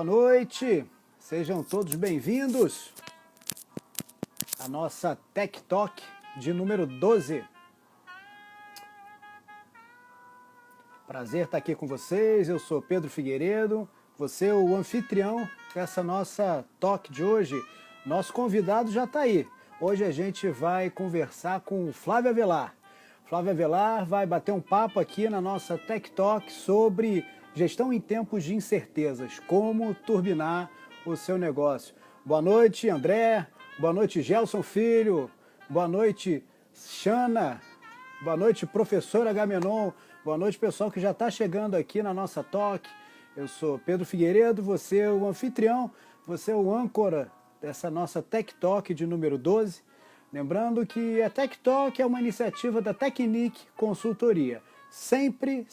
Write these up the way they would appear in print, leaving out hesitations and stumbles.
Boa noite, sejam todos bem-vindos à nossa Tech Talk de número 12. Prazer estar aqui com vocês, eu sou Pedro Figueiredo, você é o anfitrião dessa nossa Talk de hoje. Nosso convidado já está aí. Hoje a gente vai conversar com o Flávio Avelar. Flávio Avelar vai bater um papo aqui na nossa Tech Talk sobre gestão em tempos de incertezas, como turbinar o seu negócio. Boa noite, André. Boa noite, Gelson Filho. Boa noite, Xana. Boa noite, professor Agamenon. Boa noite, pessoal que já está chegando aqui na nossa Talk. Eu sou Pedro Figueiredo, você é o anfitrião, você é o âncora dessa nossa Tech Talk de número 12. Lembrando que a Tech Talk é uma iniciativa da Tecnic Consultoria. Sempre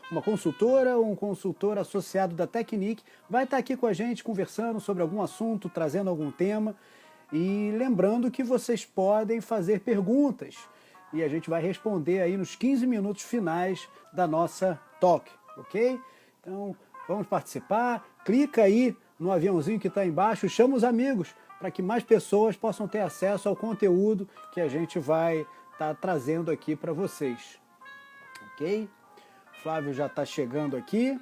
uma consultora ou um consultor associado da Tecnic vai estar aqui com a gente conversando sobre algum assunto, trazendo algum tema. E lembrando que vocês podem fazer perguntas e a gente vai responder aí nos 15 minutos finais da nossa talk, ok? Então, vamos participar, clica aí no aviãozinho que está embaixo, chama os amigos para que mais pessoas possam ter acesso ao conteúdo que a gente vai estar trazendo aqui para vocês, ok? Flávio já está chegando aqui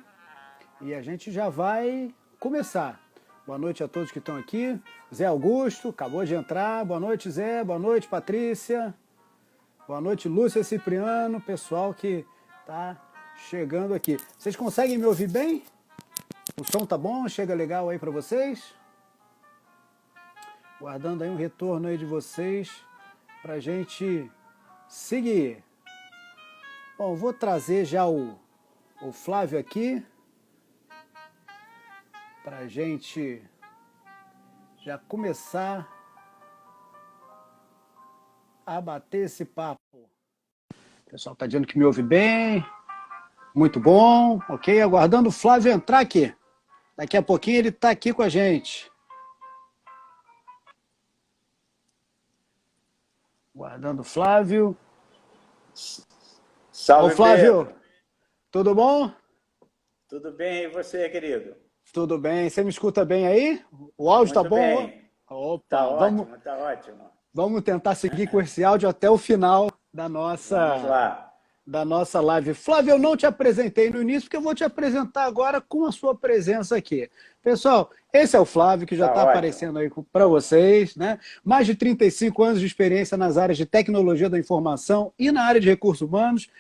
e a gente já vai começar. Boa noite a todos que estão aqui. Zé Augusto, acabou de entrar. Boa noite, Zé. Boa noite, Patrícia. Boa noite, Lúcia Cipriano, pessoal que está chegando aqui. Vocês conseguem me ouvir bem? O som tá bom? Chega legal aí para vocês? Guardando aí um retorno aí de vocês para a gente seguir. Bom, vou trazer já o Flávio aqui para a gente já começar a bater esse papo. O pessoal está dizendo que me ouve bem. Muito bom. Ok, aguardando o Flávio entrar aqui. Daqui a pouquinho ele está aqui com a gente. Aguardando o Flávio. Salve, ô, Flávio. Pedro. Tudo bom? Tudo bem, e você, querido? Tudo bem. Você me escuta bem aí? O áudio está bom? Bem. Opa, Tá ótimo, tá ótimo. Vamos tentar seguir com esse áudio até o final da Vamos lá. nossa live. Flávio, eu não te apresentei no início, porque eu vou te apresentar agora com a sua presença aqui. Pessoal, esse é o Flávio, que já está aparecendo aí para vocês, né? Mais de 35 anos de experiência nas áreas de tecnologia da informação e na área de recursos humanos.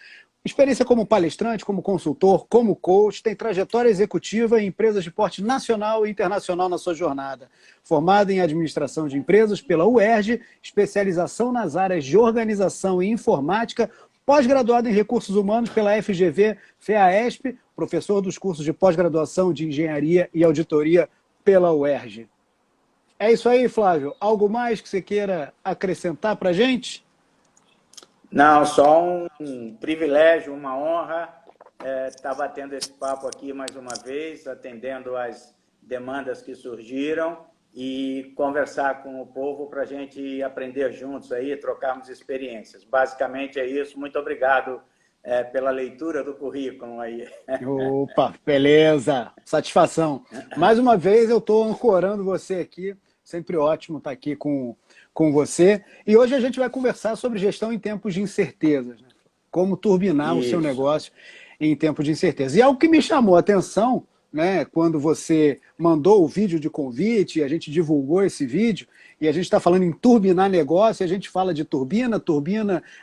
Experiência como palestrante, como consultor, como coach, tem trajetória executiva em empresas de porte nacional e internacional na sua jornada. Formado em administração de empresas pela UERJ, especialização nas áreas de organização e informática, pós-graduado em recursos humanos pela FGV FEAESP, professor dos cursos de pós-graduação de engenharia e auditoria pela UERJ. É isso aí, Flávio. Algo mais que você queira acrescentar para a gente? Não, só um privilégio, uma honra estar batendo esse papo aqui mais uma vez, atendendo às demandas que surgiram e conversar com o povo para a gente aprender juntos aí, trocarmos experiências. Basicamente é isso. Muito obrigado pela leitura do currículo aí. Opa, beleza. Satisfação. Mais uma vez eu estou ancorando você aqui. Sempre ótimo estar aqui com você. E hoje a gente vai conversar sobre gestão em tempos de incertezas, né? Como turbinar o seu negócio em tempos de incerteza. E algo que me chamou a atenção, né, quando você mandou o vídeo de convite, a gente divulgou esse vídeo, e a gente está falando em turbinar negócio, a gente fala de turbina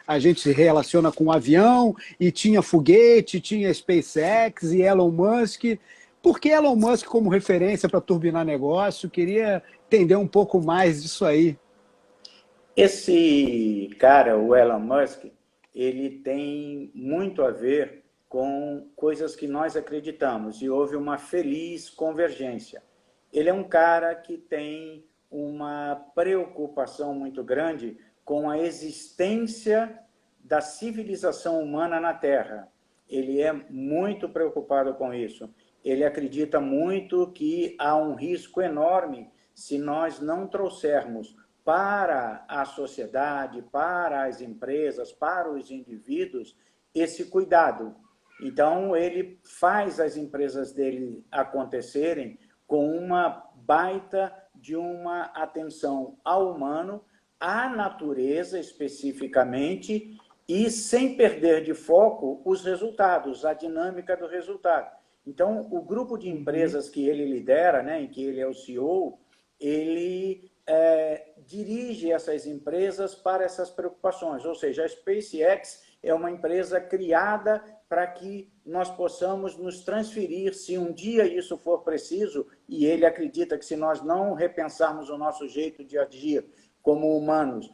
a gente se relaciona com um avião, e tinha foguete, tinha SpaceX e Elon Musk. Por que Elon Musk como referência para turbinar negócio? Queria entender um pouco mais disso aí. Esse cara, o Elon Musk, ele tem muito a ver com coisas que nós acreditamos e houve uma feliz convergência. Ele é um cara que tem uma preocupação muito grande com a existência da civilização humana na Terra. Ele é muito preocupado com isso. Ele acredita muito que há um risco enorme se nós não trouxermos para a sociedade, para as empresas, para os indivíduos, esse cuidado. Então, ele faz as empresas dele acontecerem com uma baita de uma atenção ao humano, à natureza especificamente, e sem perder de foco os resultados, a dinâmica do resultado. Então, o grupo de empresas que ele lidera, né, em que ele é o CEO, ele dirige essas empresas para essas preocupações. Ou seja, a SpaceX é uma empresa criada para que nós possamos nos transferir, se um dia isso for preciso, e ele acredita que se nós não repensarmos o nosso jeito de agir como humanos,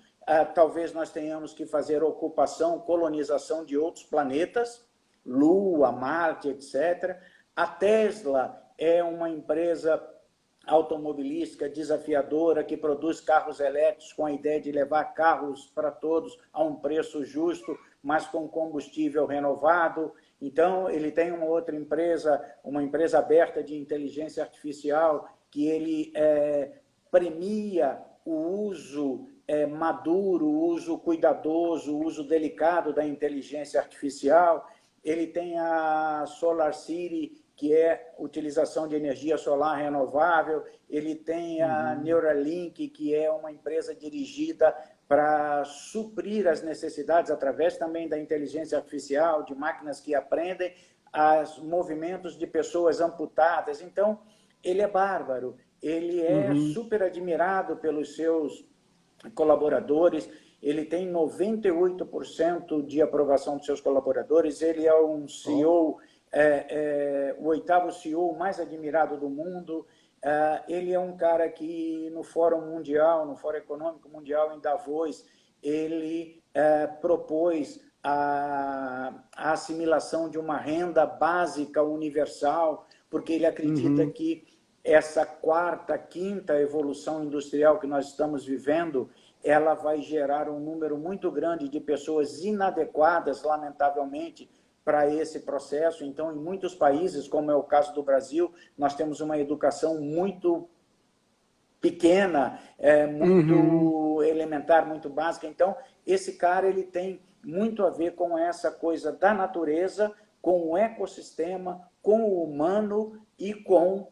talvez nós tenhamos que fazer ocupação, colonização de outros planetas, Lua, Marte, etc. A Tesla é uma empresa automobilística desafiadora que produz carros elétricos com a ideia de levar carros para todos a um preço justo, mas com combustível renovado. Então, ele tem uma outra empresa, uma empresa aberta de inteligência artificial, que ele premia o uso maduro, o uso cuidadoso, o uso delicado da inteligência artificial. Ele tem a SolarCity, que é utilização de energia solar renovável. Ele tem a Neuralink, que é uma empresa dirigida para suprir as necessidades, através também da inteligência artificial, de máquinas que aprendem, os movimentos de pessoas amputadas. Então, ele é bárbaro, ele é super admirado pelos seus colaboradores, ele tem 98% de aprovação dos seus colaboradores, ele é um CEO, o 8º CEO mais admirado do mundo. Ele é um cara que no Fórum Mundial, no Fórum Econômico Mundial em Davos, ele propôs a assimilação de uma renda básica universal, porque ele acredita que essa quarta, quinta evolução industrial que nós estamos vivendo, ela vai gerar um número muito grande de pessoas inadequadas, lamentavelmente, para esse processo. Então, em muitos países, como é o caso do Brasil, nós temos uma educação muito pequena, muito elementar, muito básica. Então, esse cara ele tem muito a ver com essa coisa da natureza, com o ecossistema, com o humano e com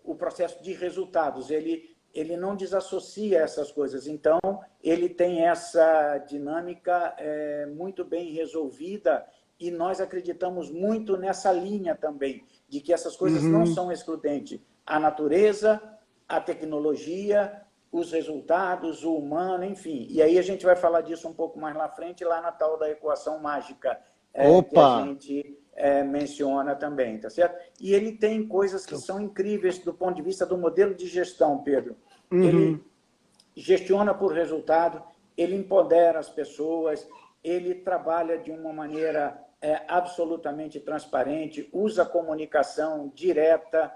o processo de resultados. Ele não desassocia essas coisas. Então, ele tem essa dinâmica muito bem resolvida, e nós acreditamos muito nessa linha também, de que essas coisas não são excludentes. A natureza, a tecnologia, os resultados, o humano, enfim. E aí a gente vai falar disso um pouco mais lá na frente, lá na tal da equação mágica, que a gente menciona também, tá certo? E ele tem coisas que são incríveis do ponto de vista do modelo de gestão, Pedro. Ele gestiona por resultado, ele empodera as pessoas, ele trabalha de uma maneira absolutamente transparente, usa comunicação direta,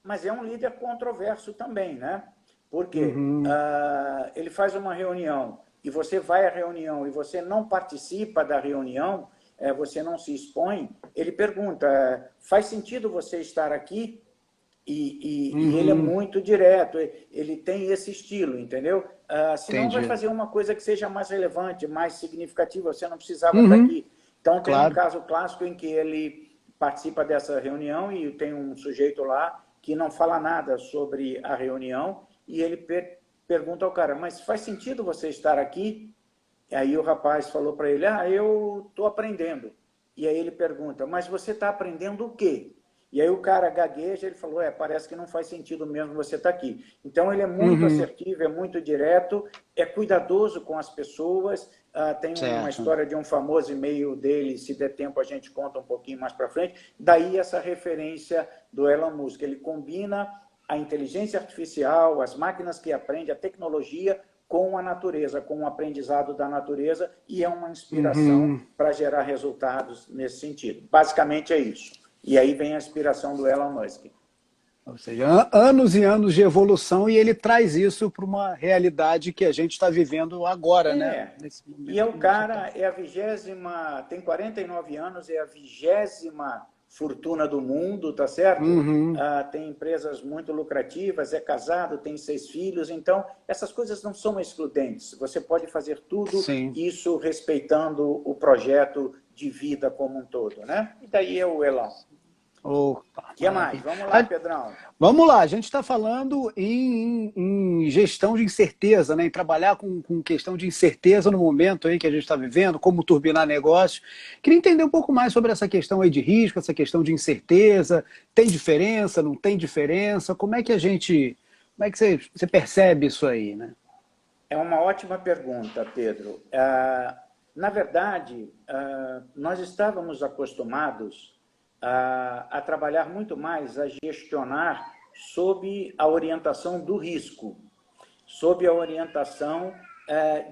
mas é um líder controverso também, né? Porque ele faz uma reunião e você vai à reunião e você não participa da reunião, você não se expõe, ele pergunta, faz sentido você estar aqui? E ele é muito direto, ele tem esse estilo, entendeu? Senão vai fazer uma coisa que seja mais relevante, mais significativa, você não precisava estar aqui. Então, tem um caso clássico em que ele participa dessa reunião e tem um sujeito lá que não fala nada sobre a reunião e ele pergunta ao cara, mas faz sentido você estar aqui? E aí o rapaz falou para ele, eu estou aprendendo. E aí ele pergunta, mas você está aprendendo o quê? E aí o cara gagueja, ele falou, parece que não faz sentido mesmo você estar aqui. Então ele é muito assertivo, é muito direto, é cuidadoso com as pessoas. Tem uma história de um famoso e-mail dele, se der tempo a gente conta um pouquinho mais para frente. Daí essa referência do Elon Musk, ele combina a inteligência artificial, as máquinas que aprendem, a tecnologia com a natureza, com o aprendizado da natureza, e é uma inspiração para gerar resultados nesse sentido. Basicamente é isso. E aí vem a inspiração do Elon Musk. Ou seja, anos e anos de evolução, e ele traz isso para uma realidade que a gente está vivendo agora, né? Nesse momento. E o cara é a 20ª, tem 49 anos, é a 20ª fortuna do mundo, tá certo? Tem empresas muito lucrativas, é casado, tem 6 filhos, então essas coisas não são excludentes. Você pode fazer tudo isso respeitando o projeto de vida como um todo, né? E daí é o Elon. Opa, O que mais? Vamos lá, Pedrão. Vamos lá, a gente está falando em gestão de incerteza, né? Em trabalhar com questão de incerteza no momento aí que a gente está vivendo, como turbinar negócios. Queria entender um pouco mais sobre essa questão aí de risco, essa questão de incerteza. Tem diferença, não tem diferença? Como é que você percebe isso aí, né? É uma ótima pergunta, Pedro. Na verdade, nós estávamos acostumados a trabalhar muito mais, a gestionar sob a orientação do risco, sob a orientação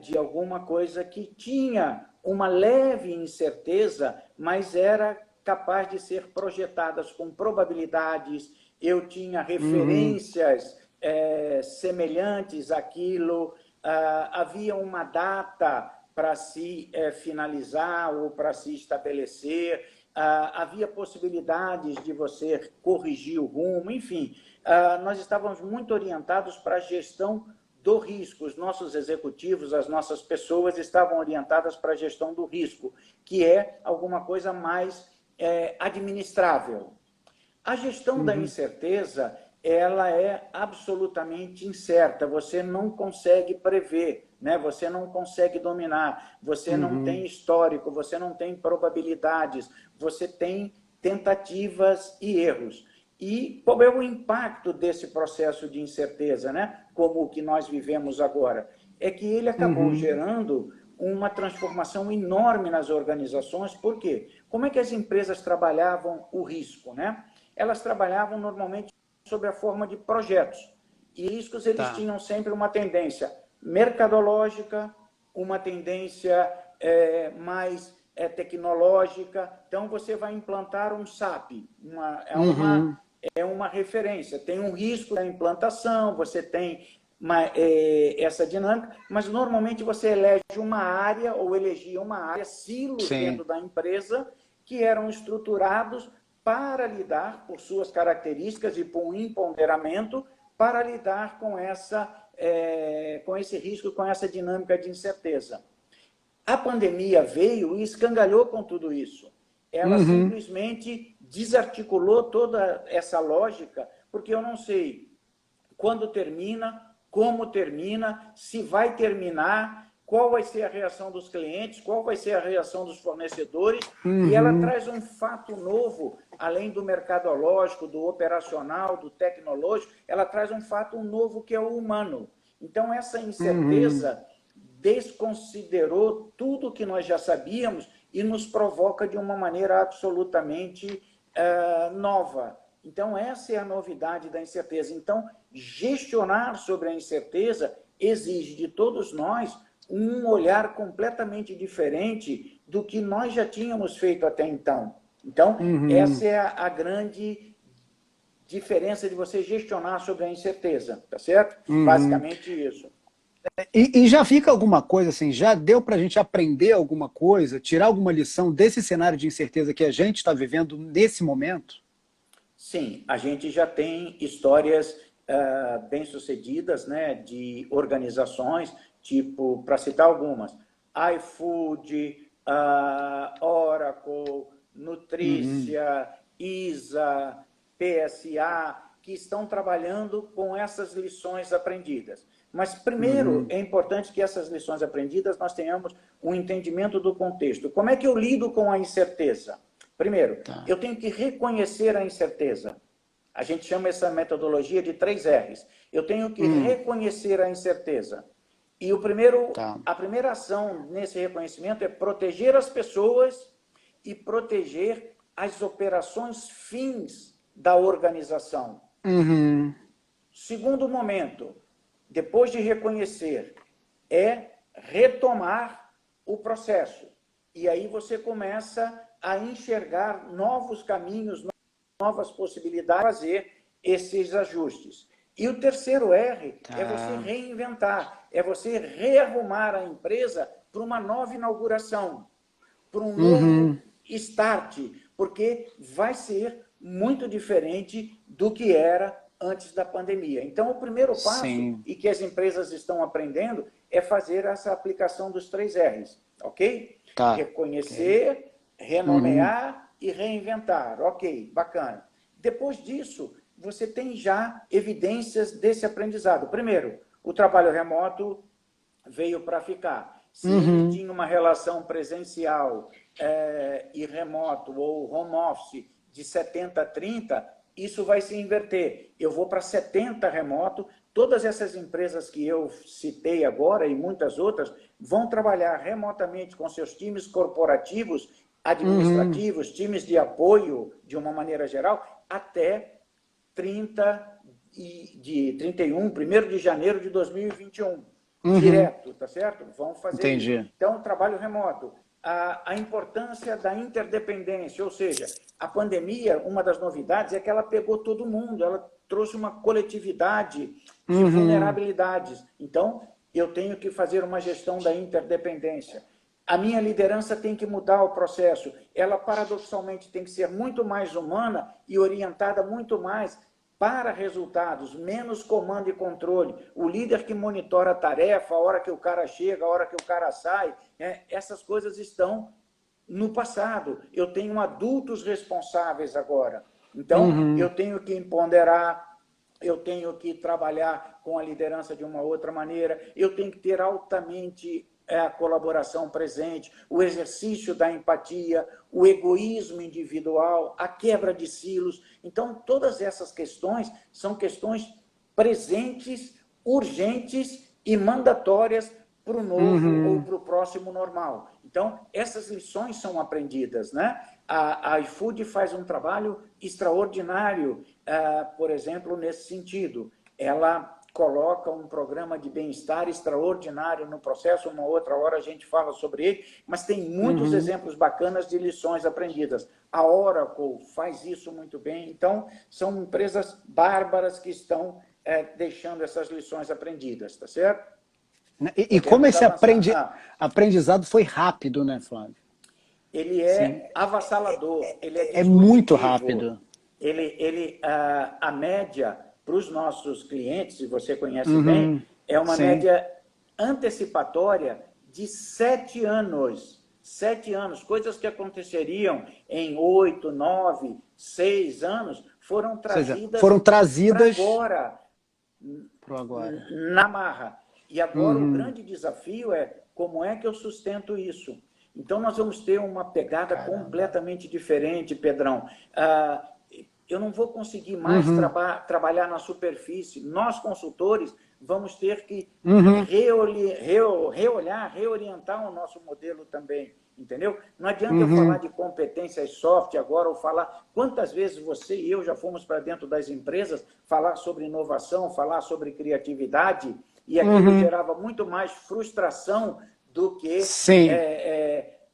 de alguma coisa que tinha uma leve incerteza, mas era capaz de ser projetadas com probabilidades. Eu tinha referências semelhantes àquilo, havia uma data para se finalizar ou para se estabelecer, havia possibilidades de você corrigir o rumo, enfim, nós estávamos muito orientados para a gestão do risco. Os nossos executivos, as nossas pessoas estavam orientadas para a gestão do risco, que é alguma coisa mais administrável. A gestão da incerteza, ela é absolutamente incerta, você não consegue prever, né? Você não consegue dominar, você não tem histórico, você não tem probabilidades, você tem tentativas e erros. E qual é o impacto desse processo de incerteza, né? Como o que nós vivemos agora? É que ele acabou gerando uma transformação enorme nas organizações. Por quê? Como é que as empresas trabalhavam o risco, né? Elas trabalhavam normalmente sob a forma de projetos. E riscos, eles tinham sempre uma tendência mercadológica, uma tendência mais tecnológica. Então, você vai implantar um SAP, é uma referência. Tem um risco da implantação, você tem essa dinâmica, mas normalmente você elege uma área ou elegia uma área, silos dentro da empresa, que eram estruturados para lidar, por suas características e por um empoderamento, para lidar com esse risco, com essa dinâmica de incerteza. A pandemia veio e escangalhou com tudo isso. Ela simplesmente desarticulou toda essa lógica, porque eu não sei quando termina, como termina, se vai terminar, qual vai ser a reação dos clientes, qual vai ser a reação dos fornecedores, e ela traz um fato novo, além do mercadológico, do operacional, do tecnológico, ela traz um fato novo que é o humano. Então, essa incerteza desconsiderou tudo que nós já sabíamos e nos provoca de uma maneira absolutamente nova. Então, essa é a novidade da incerteza. Então, gestionar sobre a incerteza exige de todos nós um olhar completamente diferente do que nós já tínhamos feito até então. Então, essa é a grande diferença de você gestionar sobre a incerteza, tá certo? Basicamente isso. E já fica alguma coisa assim, já deu para a gente aprender alguma coisa, tirar alguma lição desse cenário de incerteza que a gente está vivendo nesse momento? Sim, a gente já tem histórias bem-sucedidas, né, de organizações, tipo, para citar algumas, iFood, Oracle, Nutricia, ISA, PSA, que estão trabalhando com essas lições aprendidas. Mas, primeiro, é importante que essas lições aprendidas nós tenhamos um entendimento do contexto. Como é que eu lido com a incerteza? Primeiro, eu tenho que reconhecer a incerteza. A gente chama essa metodologia de 3 R's. Eu tenho que reconhecer a incerteza. E a primeira ação nesse reconhecimento é proteger as pessoas e proteger as operações fins da organização. Segundo momento, depois de reconhecer, é retomar o processo. E aí você começa a enxergar novos caminhos, novas possibilidades de fazer esses ajustes. E o terceiro R é você reinventar, é você rearrumar a empresa para uma nova inauguração, para um novo start, porque vai ser muito diferente do que era antes da pandemia. Então, o primeiro passo, e que as empresas estão aprendendo, é fazer essa aplicação dos 3 R's, ok? Reconhecer, renomear e reinventar. Ok, bacana. Depois disso, você tem já evidências desse aprendizado. Primeiro, o trabalho remoto veio para ficar. Se ele tinha uma relação presencial e remoto, ou home office, de 70-30, isso vai se inverter. Eu vou para 70 remoto. Todas essas empresas que eu citei agora e muitas outras vão trabalhar remotamente com seus times corporativos, administrativos, times de apoio, de uma maneira geral, até 1º de janeiro de 2021. Direto, tá certo? Vão fazer Entendi. isso. Então, trabalho remoto. A importância da interdependência, ou seja, a pandemia, uma das novidades é que ela pegou todo mundo, ela trouxe uma coletividade de vulnerabilidades. Então, eu tenho que fazer uma gestão da interdependência. A minha liderança tem que mudar o processo. Ela, paradoxalmente, tem que ser muito mais humana e orientada muito mais para resultados, menos comando e controle. O líder que monitora a tarefa, a hora que o cara chega, a hora que o cara sai, essas coisas estão no passado. Eu tenho adultos responsáveis agora. Então, eu tenho que empoderar, eu tenho que trabalhar com a liderança de uma outra maneira, eu tenho que ter altamente a colaboração presente, o exercício da empatia, o egoísmo individual, a quebra de silos. Então, todas essas questões são questões presentes, urgentes e mandatórias para o novo ou para o próximo normal. Então, essas lições são aprendidas, né? A iFood faz um trabalho extraordinário, por exemplo, nesse sentido. Ela coloca um programa de bem-estar extraordinário no processo, uma outra hora a gente fala sobre ele, mas tem muitos exemplos bacanas de lições aprendidas. A Oracle faz isso muito bem, então são empresas bárbaras que estão deixando essas lições aprendidas, tá certo? E como esse aprendizado foi rápido, né, Flávio? Ele é avassalador, ele é muito rápido. A média para os nossos clientes, se você conhece bem, é uma média antecipatória de 7 anos. 7 anos. Coisas que aconteceriam em 8, 9, 6 anos foram trazidas para agora, na marra. E agora o grande desafio é como é que eu sustento isso. Então nós vamos ter uma pegada completamente diferente, Pedrão. Eu não vou conseguir mais trabalhar na superfície. Nós, consultores, vamos ter que reolhar, reorientar o nosso modelo também, entendeu? Não adianta eu falar de competências soft agora, ou falar... Quantas vezes você e eu já fomos para dentro das empresas falar sobre inovação, falar sobre criatividade, e aquilo gerava muito mais frustração do que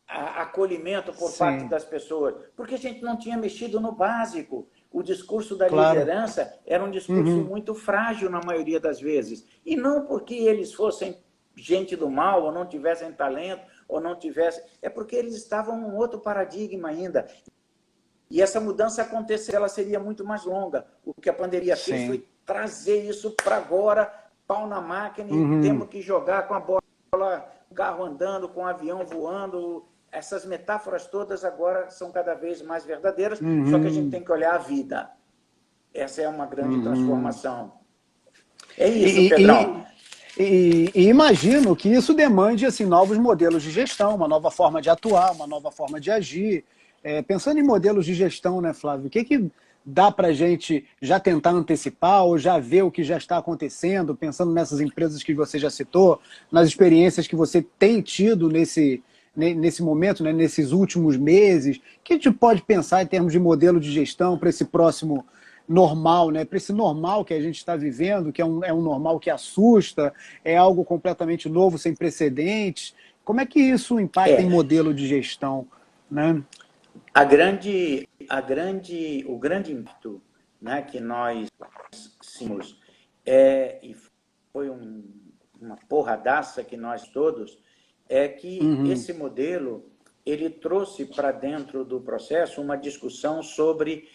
acolhimento por parte das pessoas. Porque a gente não tinha mexido no básico. O discurso da liderança era um discurso muito frágil na maioria das vezes. E não porque eles fossem gente do mal, ou não tivessem talento, ou não tivessem... É porque eles estavam num outro paradigma ainda. E essa mudança acontecer, ela seria muito mais longa. O que a pandemia fez foi trazer isso para agora, pau na máquina, e temos que jogar com a bola, o carro andando, com o avião voando... Essas metáforas todas agora são cada vez mais verdadeiras, só que a gente tem que olhar a vida. Essa é uma grande transformação. É isso, Pedrão. E imagino que isso demande assim, novos modelos de gestão, uma nova forma de atuar, uma nova forma de agir. Pensando em modelos de gestão, né, Flávio? O que dá para a gente já tentar antecipar ou já ver o que já está acontecendo, pensando nessas empresas que você já citou, nas experiências que você tem tido nesse momento, né, nesses últimos meses? O que a gente pode pensar em termos de modelo de gestão para esse próximo normal, né, para esse normal que a gente está vivendo, que é um normal que assusta, é algo completamente novo, sem precedentes? Como é que isso impacta em modelo de gestão, né? O grande impacto, né, que nós tínhamos, e foi uma porradaça que nós todos, é que esse modelo ele trouxe para dentro do processo uma discussão sobre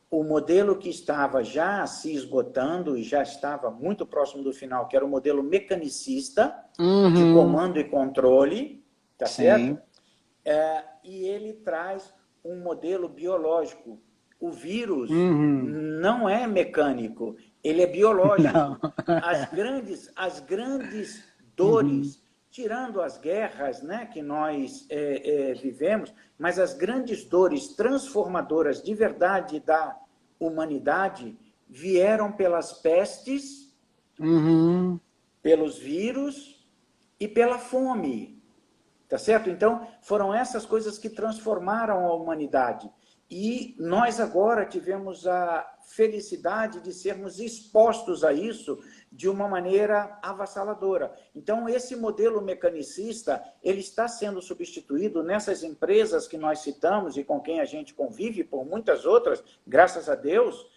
o modelo que estava já se esgotando e já estava muito próximo do final, que era o modelo mecanicista, de comando e controle, tá certo? e ele traz um modelo biológico. O vírus não é mecânico, ele é biológico. Não. As grandes dores, tirando as guerras, né, que nós vivemos, mas as grandes dores transformadoras de verdade da humanidade vieram pelas pestes, pelos vírus e pela fome. Tá certo? Então, foram essas coisas que transformaram a humanidade. E nós agora tivemos a felicidade de sermos expostos a isso de uma maneira avassaladora. Então, esse modelo mecanicista, ele está sendo substituído nessas empresas que nós citamos e com quem a gente convive, por muitas outras, graças a Deus,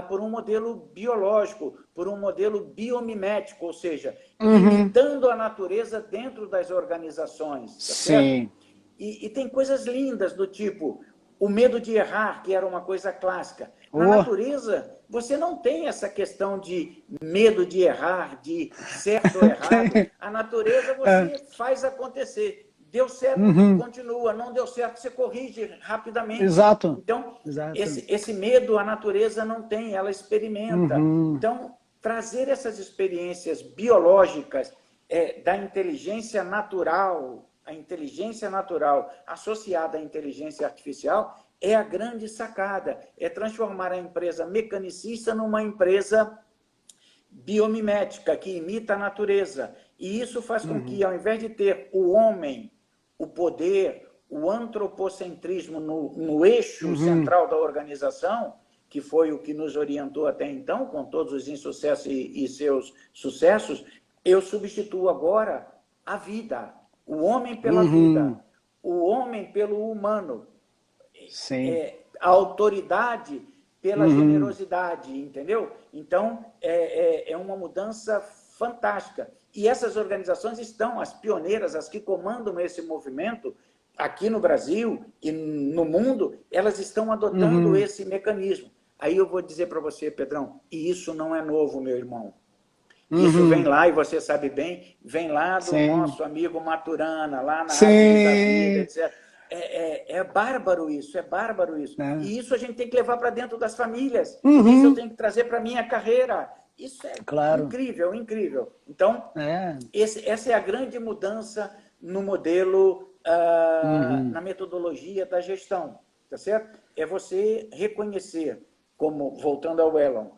por um modelo biológico, por um modelo biomimético, ou seja, imitando a natureza dentro das organizações. Tá certo? E tem coisas lindas do tipo o medo de errar, que era uma coisa clássica. Na natureza, você não tem essa questão de medo de errar, de certo ou errado. A natureza você faz acontecer. Deu certo, continua. Não deu certo, você corrige rapidamente. Exato. Então, Exato. Esse medo a natureza não tem, ela experimenta. Então, trazer essas experiências biológicas da inteligência natural, a inteligência natural associada à inteligência artificial, é a grande sacada. É transformar a empresa mecanicista numa empresa biomimética, que imita a natureza. E isso faz com que, ao invés de ter o homem, o poder, o antropocentrismo no eixo central da organização, que foi o que nos orientou até então, com todos os insucessos e seus sucessos, eu substituo agora a vida, o homem pela vida, o homem pelo humano, a autoridade pela generosidade, entendeu? Então, é uma mudança fantástica. E essas organizações estão, as pioneiras, as que comandam esse movimento, aqui no Brasil e no mundo, elas estão adotando esse mecanismo. Aí eu vou dizer para você, Pedrão, e isso não é novo, meu irmão. Isso vem lá, e você sabe bem, vem lá do nosso amigo Maturana, lá na Árvore da Vida, etc. É bárbaro isso, é bárbaro isso. E isso a gente tem que levar para dentro das famílias. Isso eu tenho que trazer para a minha carreira. Isso é incrível, incrível. Então, essa é a grande mudança no modelo, na metodologia da gestão, tá certo? É você reconhecer, como, voltando ao Elon,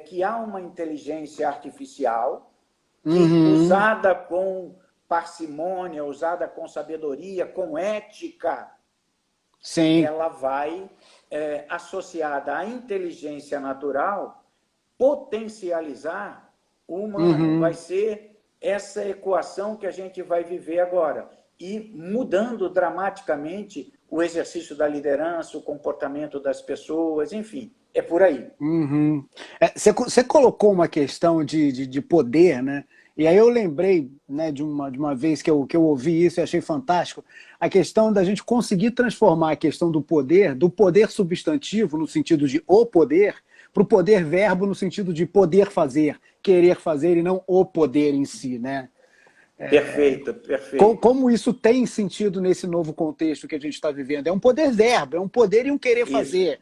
que há uma inteligência artificial que, usada com parcimônia, usada com sabedoria, com ética, ela vai, associada à inteligência natural, potencializar o humano. Vai ser essa equação que a gente vai viver agora. E mudando dramaticamente o exercício da liderança, o comportamento das pessoas, enfim, é por aí. Você colocou uma questão de poder, né? E aí eu lembrei, né, de uma vez que eu ouvi isso e achei fantástico, a questão da gente conseguir transformar a questão do poder substantivo, no sentido de o poder, para o poder verbo, no sentido de poder fazer, querer fazer, e não o poder em si, né? Perfeito, perfeito. Como isso tem sentido nesse novo contexto que a gente está vivendo? É um poder verbo, é um poder e um querer fazer.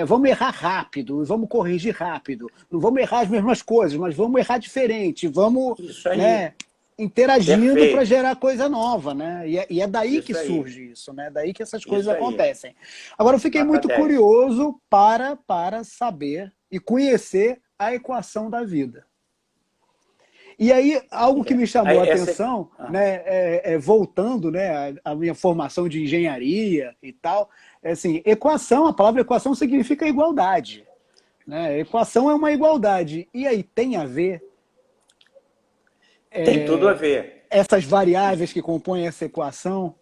Vamos errar rápido, vamos corrigir rápido. Não vamos errar as mesmas coisas, mas vamos errar diferente. Vamos, né, interagindo para gerar coisa nova, né? E é daí que surge isso, né? Daí que essas coisas acontecem. Agora, eu fiquei muito curioso para saber e conhecer a equação da vida. E aí, algo que me chamou a atenção, né, voltando, né, à minha formação de engenharia e tal, assim, equação, a palavra equação significa igualdade. Né? Equação é uma igualdade. E aí, tem a ver? Tem tudo a ver. Essas variáveis que compõem essa equação?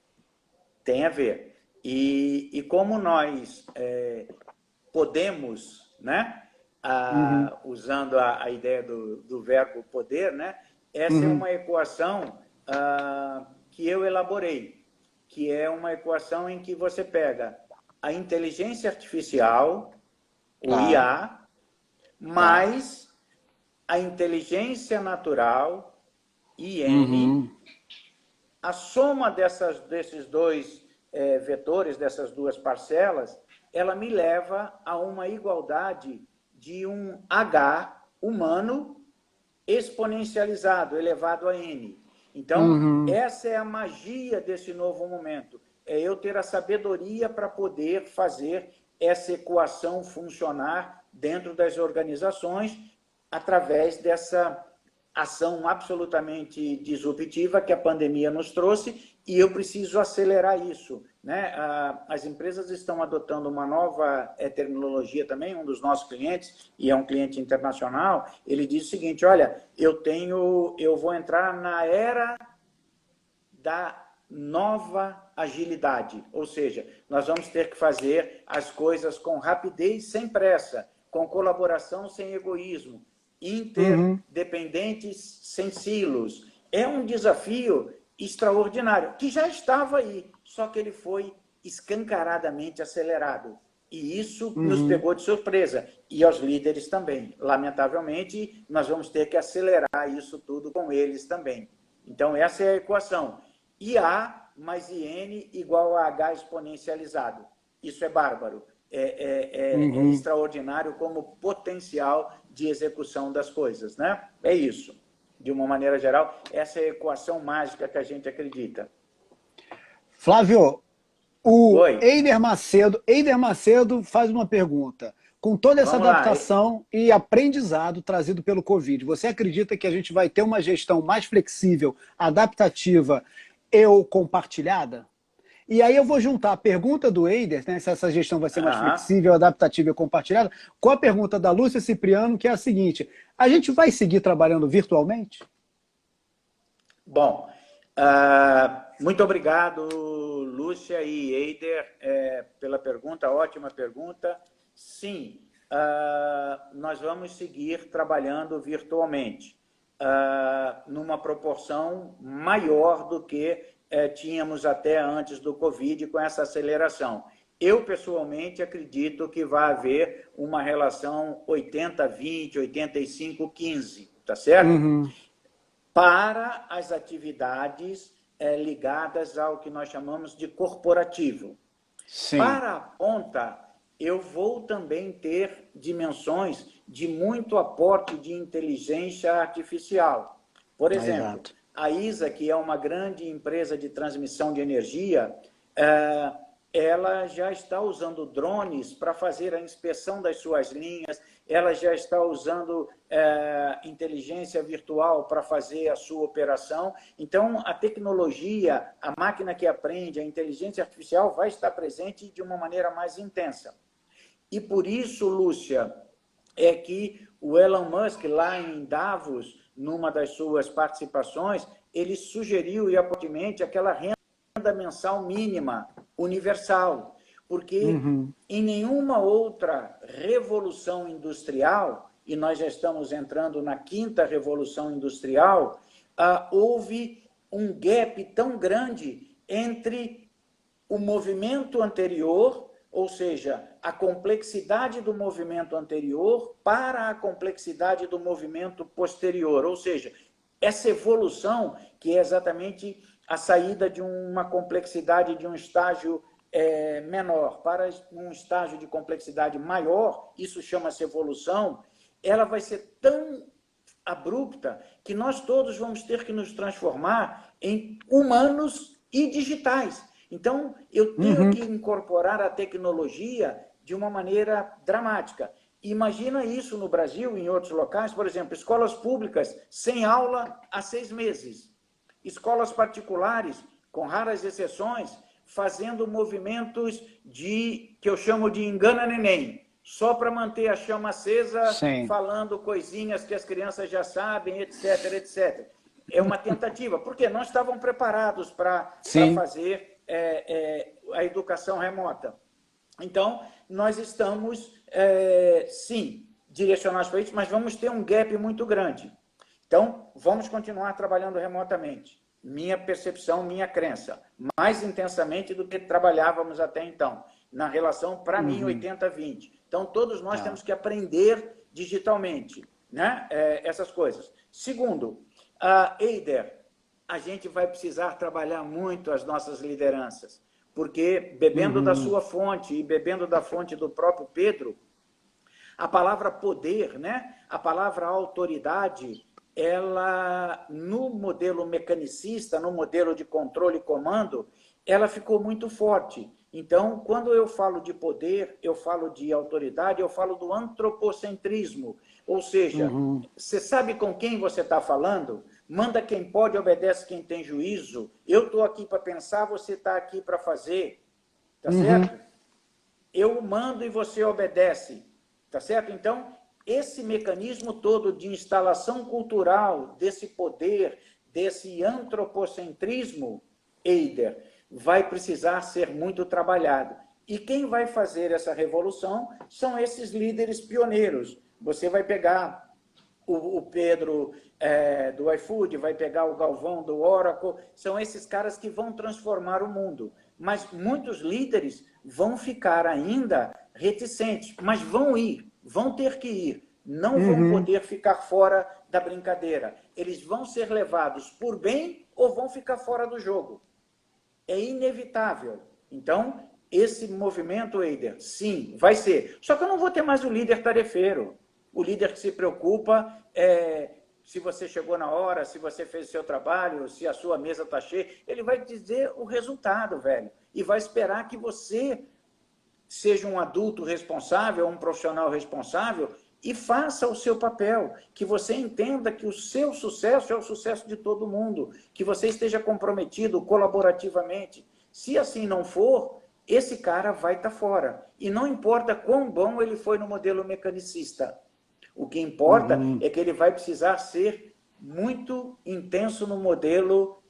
Tem a ver. E como nós podemos, né? Usando a ideia do verbo poder, né? Essa é uma equação que eu elaborei, que é uma equação em que você pega a inteligência artificial, o IA, mais a inteligência natural, IN, a soma desses dois vetores dessas duas parcelas, ela me leva a uma igualdade de um H humano exponencializado, elevado a N. Então, essa é a magia desse novo momento. É eu ter a sabedoria para poder fazer essa equação funcionar dentro das organizações através dessa ação absolutamente disruptiva que a pandemia nos trouxe, e eu preciso acelerar isso, né? As empresas estão adotando uma nova tecnologia também. Um dos nossos clientes, e é um cliente internacional, ele diz o seguinte: olha, eu vou entrar na era da nova agilidade, ou seja, nós vamos ter que fazer as coisas com rapidez, sem pressa, com colaboração, sem egoísmo, interdependentes, sem silos. É um desafio extraordinário, que já estava aí, só que ele foi escancaradamente acelerado. E isso nos pegou de surpresa, e aos líderes também. Lamentavelmente, nós vamos ter que acelerar isso tudo com eles também. Então, essa é a equação. IA mais IN igual a H exponencializado. Isso é bárbaro. É extraordinário como potencial de execução das coisas, né? É isso. De uma maneira geral, essa é a equação mágica que a gente acredita. Flávio, o Eider Macedo faz uma pergunta. Com toda essa adaptação e aprendizado trazido pelo Covid, você acredita que a gente vai ter uma gestão mais flexível, adaptativa e compartilhada? E aí eu vou juntar a pergunta do Eider, né, se essa gestão vai ser mais flexível, adaptativa e compartilhada, com a pergunta da Lúcia Cipriano, que é a seguinte: a gente vai seguir trabalhando virtualmente? Bom, muito obrigado, Lúcia e Eider, pela pergunta, ótima pergunta. Sim, nós vamos seguir trabalhando virtualmente, numa proporção maior do que tínhamos até antes do Covid, com essa aceleração. Eu, pessoalmente, acredito que vai haver uma relação 80-20, 85-15, tá certo? Para as atividades ligadas ao que nós chamamos de corporativo. Sim. Para a ponta, eu vou também ter dimensões de muito aporte de inteligência artificial. Por exemplo, a ISA, que é uma grande empresa de transmissão de energia, ela já está usando drones para fazer a inspeção das suas linhas, ela já está usando inteligência virtual para fazer a sua operação. Então, a tecnologia, a máquina que aprende, a inteligência artificial vai estar presente de uma maneira mais intensa. E por isso, Lúcia, é que o Elon Musk, lá em Davos, numa das suas participações, ele sugeriu, e aparentemente, aquela renda mensal mínima, universal, porque em nenhuma outra revolução industrial, e nós já estamos entrando na 5ª revolução industrial, houve um gap tão grande entre o movimento anterior, ou seja, a complexidade do movimento anterior para a complexidade do movimento posterior, ou seja, essa evolução que é exatamente a saída de uma complexidade de um estágio menor para um estágio de complexidade maior, isso chama-se evolução, ela vai ser tão abrupta que nós todos vamos ter que nos transformar em humanos e digitais. Então, eu tenho que incorporar a tecnologia de uma maneira dramática. Imagina isso no Brasil e em outros locais, por exemplo, escolas públicas sem aula há 6 meses. Escolas particulares, com raras exceções, fazendo movimentos que eu chamo de engana-neném, só para manter a chama acesa, falando coisinhas que as crianças já sabem, etc, etc. É uma tentativa, porque não estavam preparados para fazer a educação remota. Então, nós estamos, sim, direcionados para isso, mas vamos ter um gap muito grande. Então, vamos continuar trabalhando remotamente. Minha percepção, minha crença, mais intensamente do que trabalhávamos até então, na relação, para mim, 80-20. Então, todos nós temos que aprender digitalmente, né? Essas coisas. Segundo, Eider, a gente vai precisar trabalhar muito as nossas lideranças, porque bebendo da sua fonte e bebendo da fonte do próprio Pedro, a palavra poder, né? A palavra autoridade, ela, no modelo mecanicista, no modelo de controle e comando, ela ficou muito forte. Então, quando eu falo de poder, eu falo de autoridade, eu falo do antropocentrismo. Ou seja, você sabe com quem você está falando? Manda quem pode, obedece quem tem juízo. Eu estou aqui para pensar, você está aqui para fazer. Tá certo? Eu mando e você obedece. Tá certo? Então, esse mecanismo todo de instalação cultural, desse poder, desse antropocentrismo, Eider, vai precisar ser muito trabalhado. E quem vai fazer essa revolução são esses líderes pioneiros. Você vai pegar o Pedro do iFood, vai pegar o Galvão do Oracle, são esses caras que vão transformar o mundo. Mas muitos líderes vão ficar ainda reticentes, mas vão ter que ir, não vão poder ficar fora da brincadeira. Eles vão ser levados por bem ou vão ficar fora do jogo. É inevitável. Então, esse movimento, Eider, sim, vai ser. Só que eu não vou ter mais o líder tarefeiro. O líder que se preocupa se você chegou na hora, se você fez o seu trabalho, se a sua mesa está cheia. Ele vai dizer o resultado, velho. E vai esperar que você seja um adulto responsável, um profissional responsável e faça o seu papel. Que você entenda que o seu sucesso é o sucesso de todo mundo. Que você esteja comprometido colaborativamente. Se assim não for, esse cara vai estar fora. E não importa quão bom ele foi no modelo mecanicista. O que importa é que ele vai precisar ser muito intenso no modelo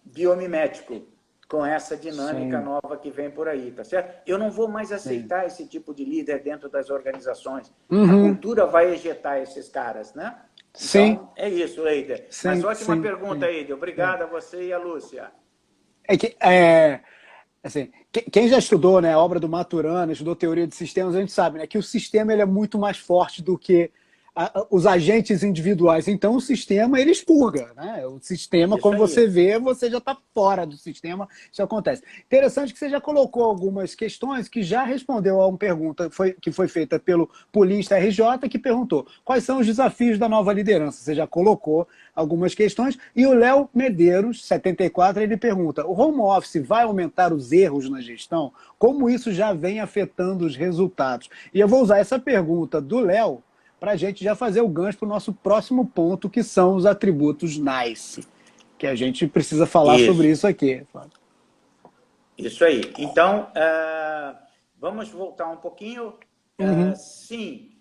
biomimético, com essa dinâmica nova que vem por aí, tá certo? Eu não vou mais aceitar esse tipo de líder dentro das organizações. A cultura vai ejetar esses caras, né? Então, é isso, Eider. Mas ótima pergunta, Eider. Obrigado a você e a Lúcia. Assim, quem já estudou, né, a obra do Maturana, estudou teoria de sistemas, a gente sabe, né, que o sistema ele é muito mais forte do que os agentes individuais. Então, o sistema, ele expurga, né? O sistema, quando você vê, você já está fora do sistema, isso acontece. Interessante que você já colocou algumas questões que já respondeu a uma pergunta que foi feita pelo Polista RJ, que perguntou quais são os desafios da nova liderança. Você já colocou algumas questões. E o Léo Medeiros, 74, ele pergunta, o home office vai aumentar os erros na gestão? Como isso já vem afetando os resultados? E eu vou usar essa pergunta do Léo para a gente já fazer o gancho para o nosso próximo ponto, que são os atributos NICE, que a gente precisa falar sobre isso aqui. Isso aí. Então, vamos voltar um pouquinho. Sim,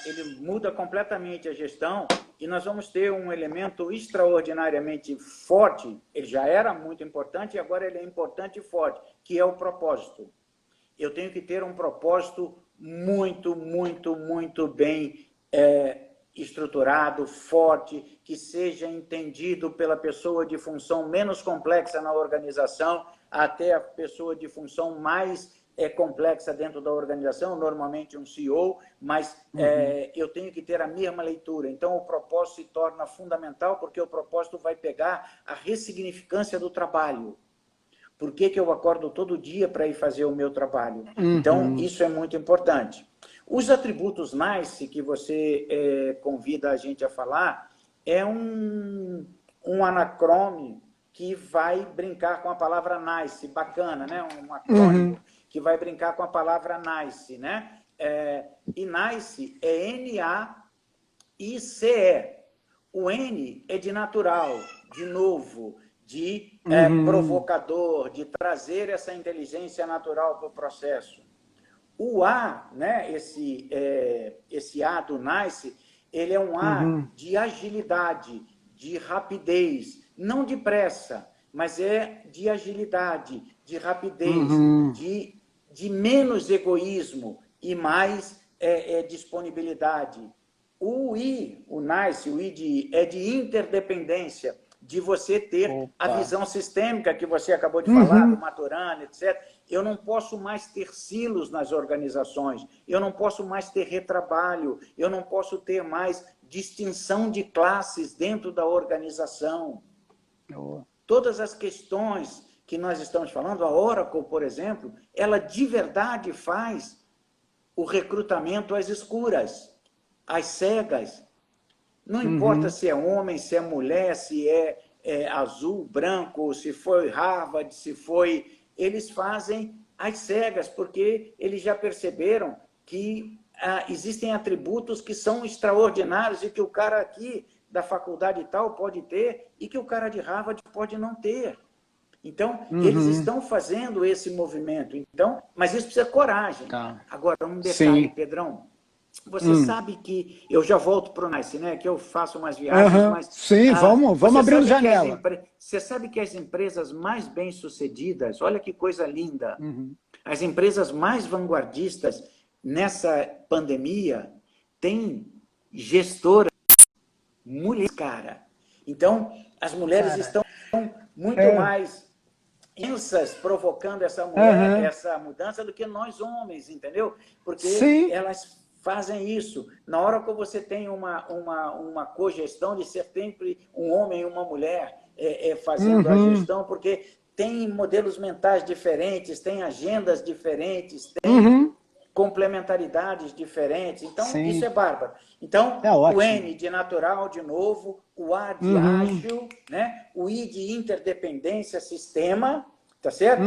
ele muda completamente a gestão e nós vamos ter um elemento extraordinariamente forte, ele já era muito importante e agora ele é importante e forte, que é o propósito. Eu tenho que ter um propósito muito, muito, muito bem estruturado, forte, que seja entendido pela pessoa de função menos complexa na organização até a pessoa de função mais complexa dentro da organização, normalmente um CEO, mas eu tenho que ter a mesma leitura. Então, o propósito se torna fundamental, porque o propósito vai pegar a ressignificância do trabalho. Por que eu acordo todo dia para ir fazer o meu trabalho? Então, isso é muito importante. Os atributos NICE, que você convida a gente a falar, é um anacrônimo que vai brincar com a palavra NICE, bacana, né? Um acrônimo que vai brincar com a palavra NICE, né? E NICE é N-A-I-C-E. O N é de natural, de novo, de provocador, de trazer essa inteligência natural para o processo. O A, né, esse A do NICE, ele é um A de agilidade, de rapidez, não de pressa, mas é de agilidade, de rapidez, de menos egoísmo e mais disponibilidade. O I, o NICE, o I é de interdependência, de você ter a visão sistêmica que você acabou de falar, do Maturana, etc. Eu não posso mais ter silos nas organizações, eu não posso mais ter retrabalho, eu não posso ter mais distinção de classes dentro da organização. Todas as questões que nós estamos falando, a Oracle, por exemplo, ela de verdade faz o recrutamento às escuras, às cegas. Não importa se é homem, se é mulher, se é azul, branco, se foi Harvard, se foi... Eles fazem às cegas, porque eles já perceberam que existem atributos que são extraordinários e que o cara aqui da faculdade tal pode ter e que o cara de Harvard pode não ter. Então, eles estão fazendo esse movimento. Então, mas isso precisa coragem. Tá. Agora, um detalhe, Sim. Pedrão. Você sabe que... Eu já volto para o Nice, né? Que eu faço umas viagens, mas... Sim, vamos abrindo janela. Você sabe que as empresas mais bem-sucedidas, olha que coisa linda, as empresas mais vanguardistas nessa pandemia têm gestoras mulheres, cara. Então, as mulheres estão muito mais intensas provocando essa mudança do que nós homens, entendeu? Porque elas fazem isso. Na hora que você tem uma cogestão de ser sempre um homem e uma mulher fazendo a gestão, porque tem modelos mentais diferentes, tem agendas diferentes, tem complementaridades diferentes. Então, isso é bárbaro. Então, o N de natural, de novo, o A de ágil, né? O I de interdependência, sistema, tá certo?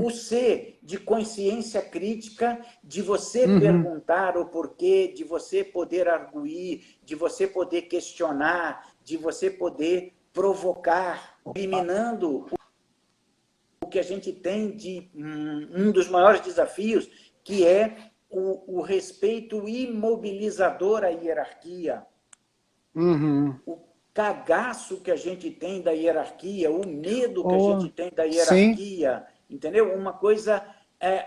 O C de consciência crítica, de você perguntar o porquê, de você poder arguir, de você poder questionar, de você poder provocar, eliminando o que a gente tem de um dos maiores desafios, que é o respeito imobilizador à hierarquia. O cagaço que a gente tem da hierarquia, o medo que a gente tem da hierarquia, entendeu? Uma coisa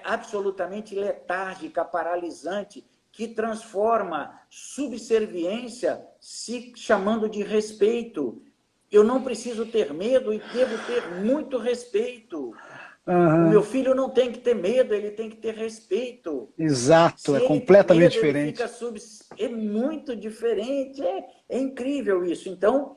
absolutamente letárgica, paralisante, que transforma subserviência se chamando de respeito. Eu não preciso ter medo e devo ter muito respeito. O meu filho não tem que ter medo, ele tem que ter respeito. Exato, é completamente medo, diferente. É muito diferente, é incrível isso. Então,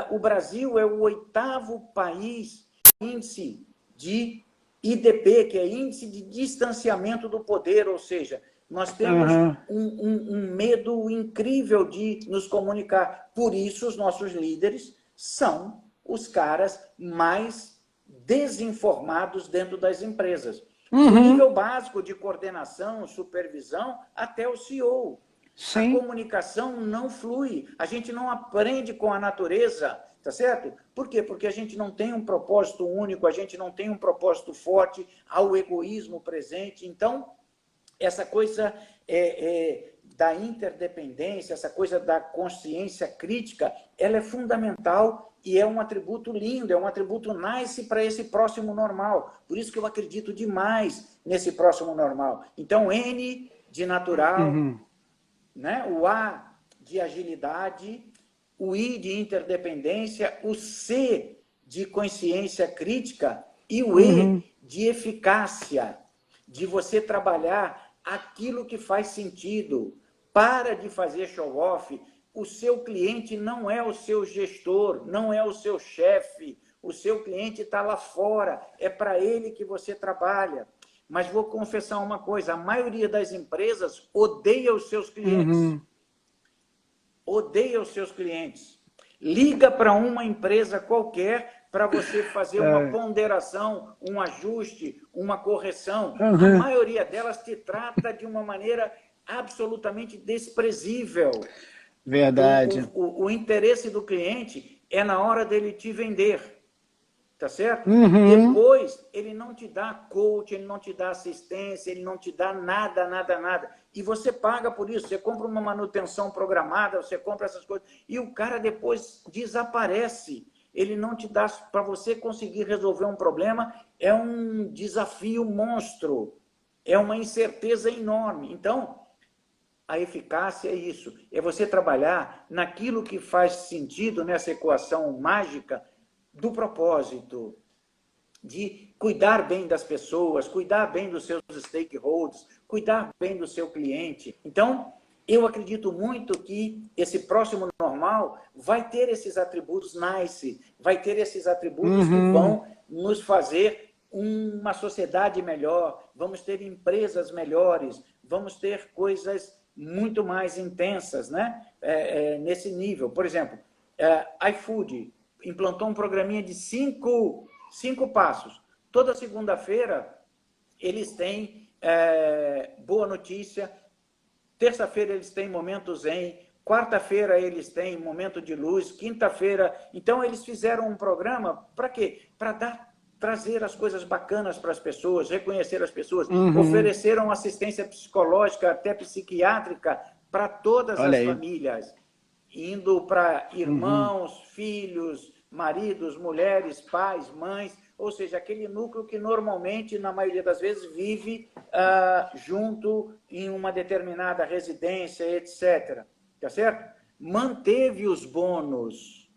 o Brasil é o 8º país índice de IDP, que é Índice de Distanciamento do Poder, ou seja, nós temos um medo incrível de nos comunicar. Por isso, os nossos líderes são os caras mais desinformados dentro das empresas. Do nível básico de coordenação, supervisão, até o CEO. A comunicação não flui. A gente não aprende com a natureza, tá certo? Por quê? Porque a gente não tem um propósito único, a gente não tem um propósito forte, há o egoísmo presente. Então, essa coisa da interdependência, essa coisa da consciência crítica, ela é fundamental e é um atributo lindo, é um atributo nice para esse próximo normal. Por isso que eu acredito demais nesse próximo normal. Então, N de natural, né? O A de agilidade, o I de interdependência, o C de consciência crítica e o E de eficácia, de você trabalhar aquilo que faz sentido. Para de fazer show-off. O seu cliente não é o seu gestor, não é o seu chefe. O seu cliente está lá fora. É para ele que você trabalha. Mas vou confessar uma coisa. A maioria das empresas odeia os seus clientes. Odeia os seus clientes. Liga para uma empresa qualquer para você fazer uma ponderação, um ajuste, uma correção. A maioria delas te trata de uma maneira absolutamente desprezível. Verdade. O interesse do cliente é na hora dele te vender, tá certo? Depois, ele não te dá coach, ele não te dá assistência, ele não te dá nada, nada, nada. E você paga por isso, você compra uma manutenção programada, você compra essas coisas, e o cara depois desaparece. Ele não te dá, para você conseguir resolver um problema, é um desafio monstro, é uma incerteza enorme. Então, a eficácia é isso, é você trabalhar naquilo que faz sentido nessa equação mágica do propósito, de cuidar bem das pessoas, cuidar bem dos seus stakeholders, cuidar bem do seu cliente. Então, Eu acredito muito que esse próximo normal vai ter esses atributos nice, vai ter esses atributos que vão nos fazer uma sociedade melhor, vamos ter empresas melhores, vamos ter coisas muito mais intensas, né? Nesse nível. Por exemplo, iFood implantou um programinha de cinco passos. Toda segunda-feira eles têm boa notícia, terça-feira eles têm momento zen, quarta-feira eles têm momento de luz, quinta-feira... Então, eles fizeram um programa para quê? Para trazer as coisas bacanas para as pessoas, reconhecer as pessoas, ofereceram assistência psicológica, até psiquiátrica, para todas as famílias, indo para irmãos, filhos, maridos, mulheres, pais, mães, ou seja, aquele núcleo que normalmente, na maioria das vezes, vive junto em uma determinada residência, etc. Tá certo? Manteve os bônus,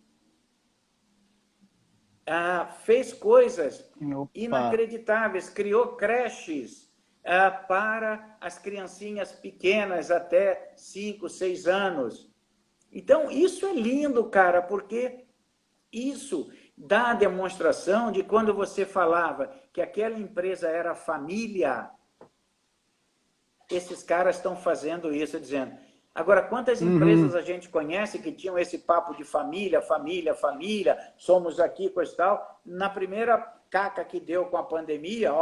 fez coisas inacreditáveis, criou creches para as criancinhas pequenas até 5, 6 anos. Então, isso é lindo, cara, porque isso dá a demonstração de quando você falava que aquela empresa era família, esses caras estão fazendo isso, dizendo... Agora, quantas empresas a gente conhece que tinham esse papo de família, família, família, somos aqui, coisa e tal, na primeira caca que deu com a pandemia,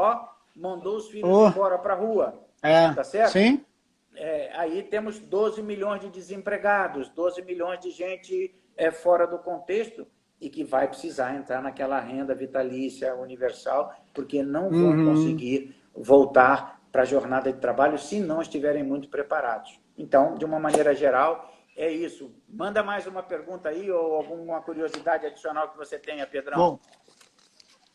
mandou os filhos embora para a rua, tá certo? Sim. Aí temos 12 milhões de desempregados, 12 milhões de gente fora do contexto, e que vai precisar entrar naquela renda vitalícia universal, porque não vão conseguir voltar para a jornada de trabalho se não estiverem muito preparados. Então, de uma maneira geral, é isso. Manda mais uma pergunta aí, ou alguma curiosidade adicional que você tenha, Pedrão.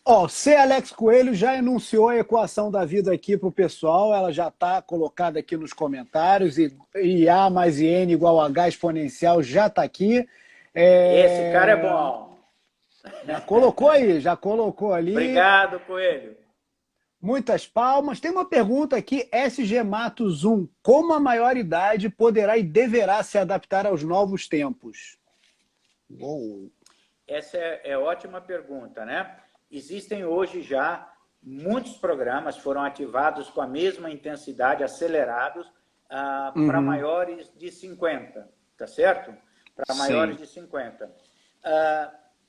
Bom, C. Alex Coelho já enunciou a equação da vida aqui para o pessoal, ela já está colocada aqui nos comentários, e A mais N igual a H exponencial já está aqui. Esse cara é bom. Já colocou aí, já colocou ali. Obrigado, Coelho. Muitas palmas. Tem uma pergunta aqui, SG Matos 1. Como a maioridade poderá e deverá se adaptar aos novos tempos? Essa é ótima pergunta, né? Existem hoje já muitos programas, foram ativados com a mesma intensidade, acelerados, para maiores de 50, tá certo? Para maiores de 50.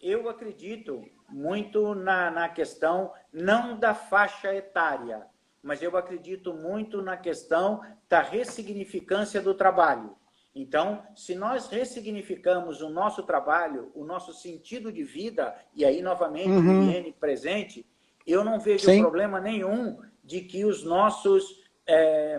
Eu acredito muito na questão, não da faixa etária, mas eu acredito muito na questão da ressignificância do trabalho. Então, se nós ressignificamos o nosso trabalho, o nosso sentido de vida, e aí, novamente, o IN presente, eu não vejo problema nenhum de que os nossos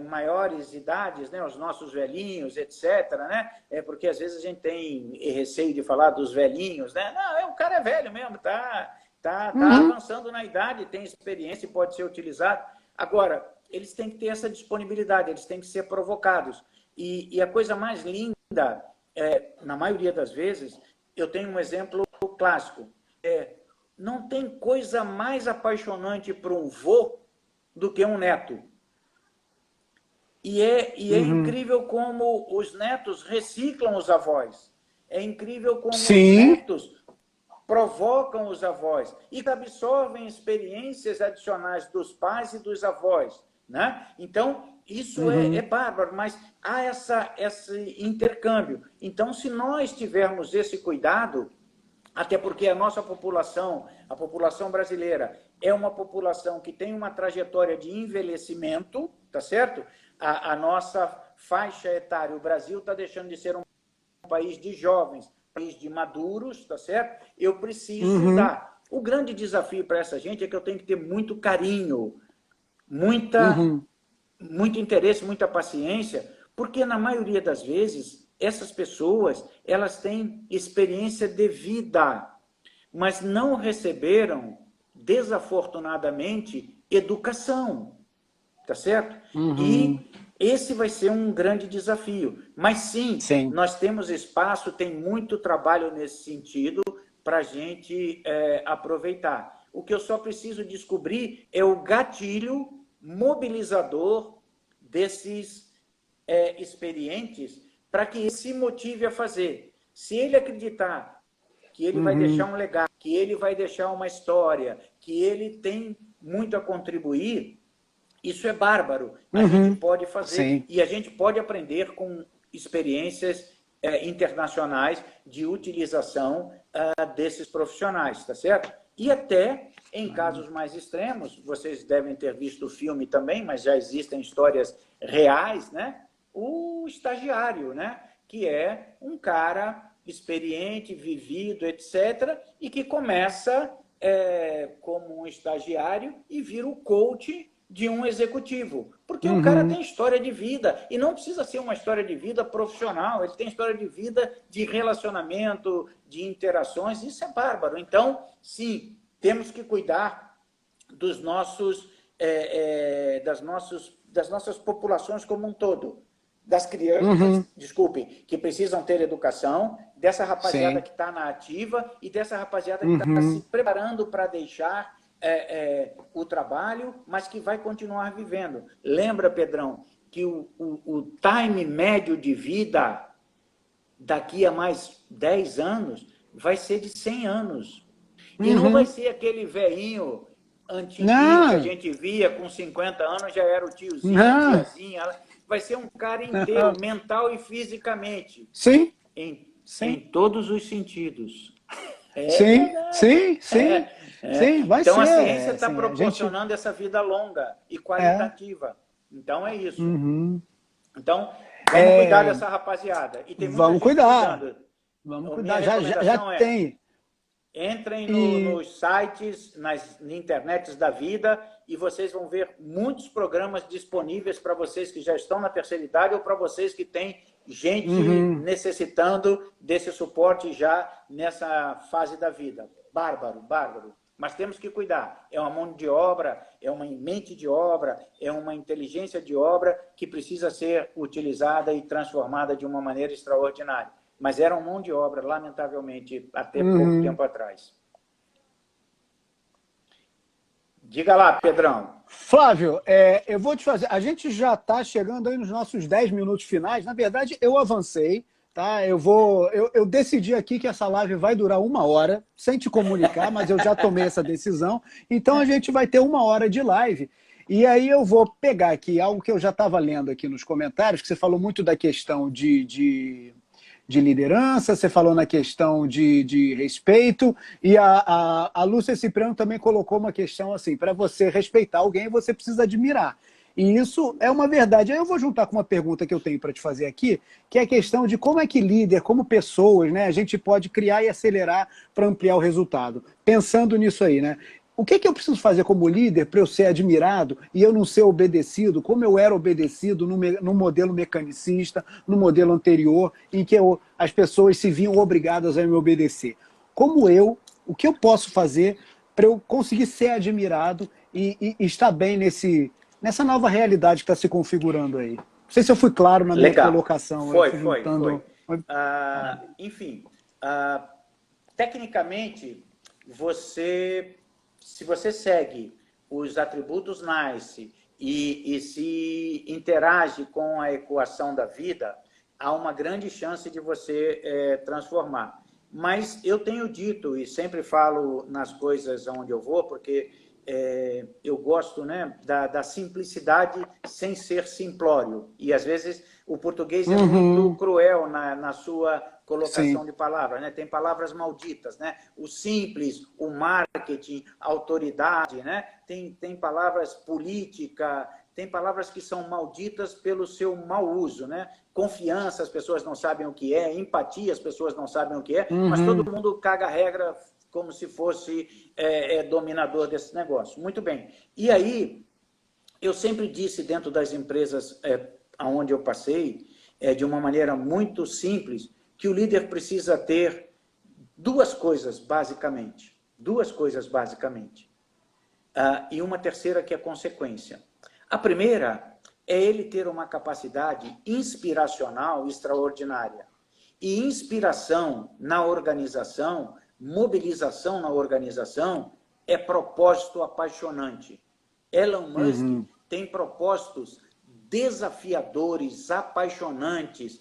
maiores idades, né, os nossos velhinhos, etc., né, porque às vezes a gente tem receio de falar dos velhinhos, né? Não, o cara é velho mesmo, tá avançando na idade, tem experiência e pode ser utilizado. Agora, eles têm que ter essa disponibilidade, eles têm que ser provocados. E a coisa mais linda, na maioria das vezes, eu tenho um exemplo clássico. Não tem coisa mais apaixonante para um vô do que um neto. E é incrível como os netos reciclam os avós. É incrível como os netos provocam os avós e absorvem experiências adicionais dos pais e dos avós, né? Então, isso é bárbaro, mas há esse intercâmbio. Então, se nós tivermos esse cuidado, até porque a nossa população, a população brasileira, é uma população que tem uma trajetória de envelhecimento, tá certo? A nossa faixa etária, o Brasil está deixando de ser um país de jovens, um país de maduros, tá certo? Eu preciso dar. O grande desafio para essa gente é que eu tenho que ter muito carinho, muito interesse, muita paciência, porque na maioria das vezes essas pessoas, elas têm experiência de vida, mas não receberam, desafortunadamente, educação, tá certo? E esse vai ser um grande desafio. Mas sim, nós temos espaço, tem muito trabalho nesse sentido para a gente aproveitar. O que eu só preciso descobrir é o gatilho mobilizador desses experientes para que ele se motive a fazer. Se ele acreditar que ele vai deixar um legado, que ele vai deixar uma história, que ele tem muito a contribuir, isso é bárbaro. A gente pode fazer. Sim. E a gente pode aprender com experiências internacionais de utilização desses profissionais, tá certo? E até em casos mais extremos, vocês devem ter visto o filme também, mas já existem histórias reais, né? O estagiário, né? Que é um cara experiente, vivido, etc., e que começa como um estagiário e vira o coach de um executivo. Porque o cara tem história de vida, e não precisa ser uma história de vida profissional, ele tem história de vida de relacionamento, de interações, isso é bárbaro. Então, sim, temos que cuidar dos das nossas populações como um todo. Das crianças, desculpem, que precisam ter educação, dessa rapaziada que está na ativa e dessa rapaziada que está se preparando para deixar o trabalho, mas que vai continuar vivendo. Lembra, Pedrão, que o time médio de vida daqui a mais 10 anos vai ser de 100 anos. E não vai ser aquele velhinho antigo que a gente via com 50 anos, já era o tiozinho, a tiazinha. Vai ser um cara inteiro, mental e fisicamente. Sim. Em todos os sentidos. Sim, vai então, ser. A ciência está proporcionando essa vida longa e qualitativa. Então, é isso. Então, vamos cuidar dessa rapaziada. E tem muita vamos gente cuidar. cuidando. Vamos cuidar. Já tem. Entrem nos sites, nas internets da vida, e vocês vão ver muitos programas disponíveis para vocês que já estão na terceira idade ou para vocês que têm gente necessitando desse suporte já nessa fase da vida. Bárbaro, bárbaro. Mas temos que cuidar. É uma mão de obra, é uma mente de obra, é uma inteligência de obra que precisa ser utilizada e transformada de uma maneira extraordinária. Mas era uma mão de obra, lamentavelmente, até pouco tempo atrás. Diga lá, Pedrão. Flávio, eu vou te fazer... A gente já está chegando aí nos nossos 10 minutos finais. Na verdade, eu avancei, tá? Eu decidi aqui que essa live vai durar 1 hora, sem te comunicar, mas eu já tomei essa decisão. Então, a gente vai ter 1 hora de live. E aí eu vou pegar aqui algo que eu já estava lendo aqui nos comentários, que você falou muito da questão de liderança, você falou na questão de respeito, e a Lúcia Cipriano também colocou uma questão assim, para você respeitar alguém, você precisa admirar. E isso é uma verdade. Aí eu vou juntar com uma pergunta que eu tenho para te fazer aqui, que é a questão de como é que líder, como pessoas, né, a gente pode criar e acelerar para ampliar o resultado. Pensando nisso aí, né? O que eu preciso fazer como líder para eu ser admirado e eu não ser obedecido, como eu era obedecido no modelo mecanicista, no modelo anterior, em que as pessoas se viam obrigadas a me obedecer? O que eu posso fazer para eu conseguir ser admirado e estar bem nessa nova realidade que está se configurando aí? Não sei se eu fui claro na minha colocação. Foi. Enfim, tecnicamente, se você segue os atributos NICE e se interage com a equação da vida, há uma grande chance de você transformar. Mas eu tenho dito, e sempre falo nas coisas onde eu vou, porque eu gosto, né, da simplicidade sem ser simplório. E, às vezes, o português é muito cruel na sua colocação de palavras, né? Tem palavras malditas, né? O simples, o marketing, autoridade, né? Tem palavras política, tem palavras que são malditas pelo seu mau uso, né? Confiança, as pessoas não sabem o que é, empatia, as pessoas não sabem o que é, mas todo mundo caga a regra como se fosse dominador desse negócio. Muito bem. E aí, eu sempre disse dentro das empresas onde eu passei, de uma maneira muito simples, que o líder precisa ter duas coisas, basicamente. E uma terceira que é consequência. A primeira é ele ter uma capacidade inspiracional extraordinária. E inspiração na organização, mobilização na organização, é propósito apaixonante. Elon Musk tem propósitos desafiadores, apaixonantes,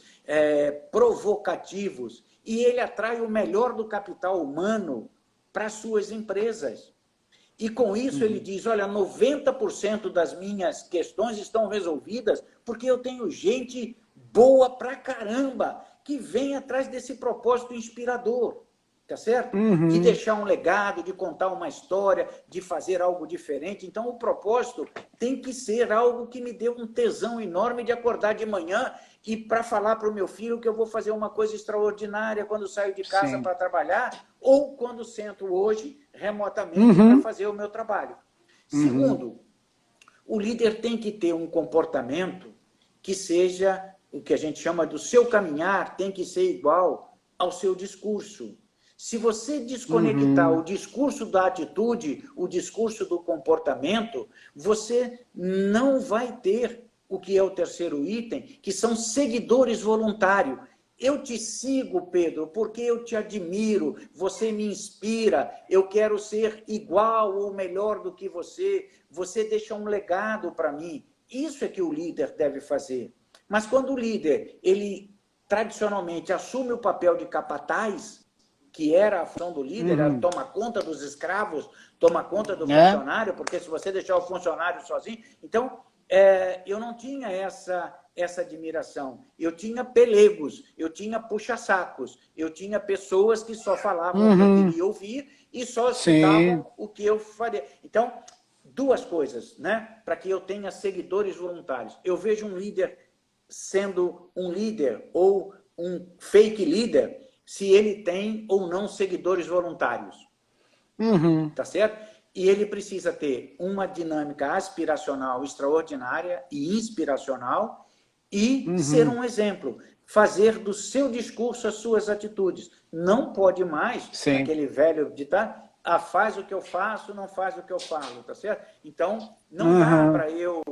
provocativos, e ele atrai o melhor do capital humano para as suas empresas. E com isso ele diz, olha, 90% das minhas questões estão resolvidas porque eu tenho gente boa pra caramba que vem atrás desse propósito inspirador, tá certo? De deixar um legado, de contar uma história, de fazer algo diferente. Então o propósito tem que ser algo que me dê um tesão enorme de acordar de manhã e para falar para o meu filho que eu vou fazer uma coisa extraordinária quando saio de casa para trabalhar ou quando sento hoje remotamente para fazer o meu trabalho. Segundo, o líder tem que ter um comportamento que seja o que a gente chama do seu caminhar, tem que ser igual ao seu discurso. Se você desconectar o discurso da atitude, o discurso do comportamento, você não vai ter o que é o terceiro item, que são seguidores voluntários. Eu te sigo, Pedro, porque eu te admiro, você me inspira, eu quero ser igual ou melhor do que você deixa um legado para mim. Isso é que o líder deve fazer. Mas quando o líder, ele tradicionalmente assume o papel de capataz, que era a função do líder, era tomar conta dos escravos, tomar conta do funcionário, porque se você deixar o funcionário sozinho... Então, eu não tinha essa admiração. Eu tinha pelegos, eu tinha puxa-sacos, eu tinha pessoas que só falavam o que eu queria ouvir e só citavam o que eu faria. Então, duas coisas, né? Para que eu tenha seguidores voluntários. Eu vejo um líder sendo um líder ou um fake líder se ele tem ou não seguidores voluntários. Tá certo? E ele precisa ter uma dinâmica aspiracional extraordinária e inspiracional e ser um exemplo. Fazer do seu discurso as suas atitudes. Não pode mais, aquele velho ditado, faz o que eu faço, não faz o que eu falo, tá certo? Então, não dá para eu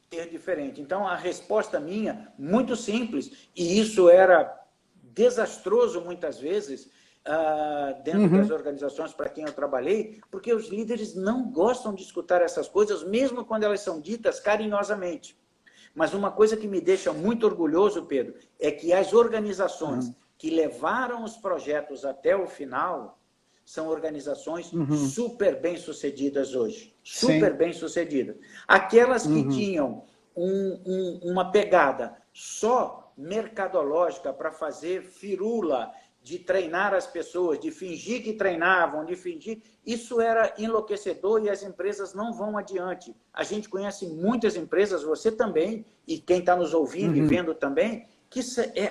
ser diferente. Então, a resposta minha, muito simples, e isso era desastroso muitas vezes, dentro das organizações para quem eu trabalhei, porque os líderes não gostam de escutar essas coisas, mesmo quando elas são ditas carinhosamente. Mas uma coisa que me deixa muito orgulhoso, Pedro, é que as organizações que levaram os projetos até o final são organizações super bem-sucedidas hoje. Super bem-sucedidas. Aquelas que tinham uma pegada só mercadológica para fazer firula, de treinar as pessoas, de fingir que treinavam, de fingir... Isso era enlouquecedor e as empresas não vão adiante. A gente conhece muitas empresas, você também, e quem está nos ouvindo e vendo também, que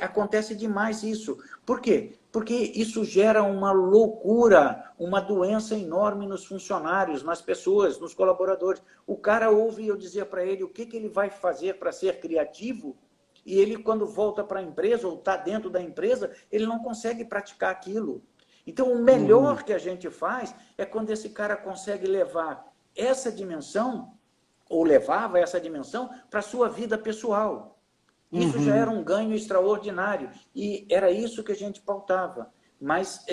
acontece demais isso. Por quê? Porque isso gera uma loucura, uma doença enorme nos funcionários, nas pessoas, nos colaboradores. O cara ouve e eu dizia para ele o que ele vai fazer para ser criativo, e ele, quando volta para a empresa, ou está dentro da empresa, ele não consegue praticar aquilo. Então, o melhor que a gente faz é quando esse cara consegue levar essa dimensão, ou levava essa dimensão, para a sua vida pessoal. Isso já era um ganho extraordinário. E era isso que a gente pautava. Mas,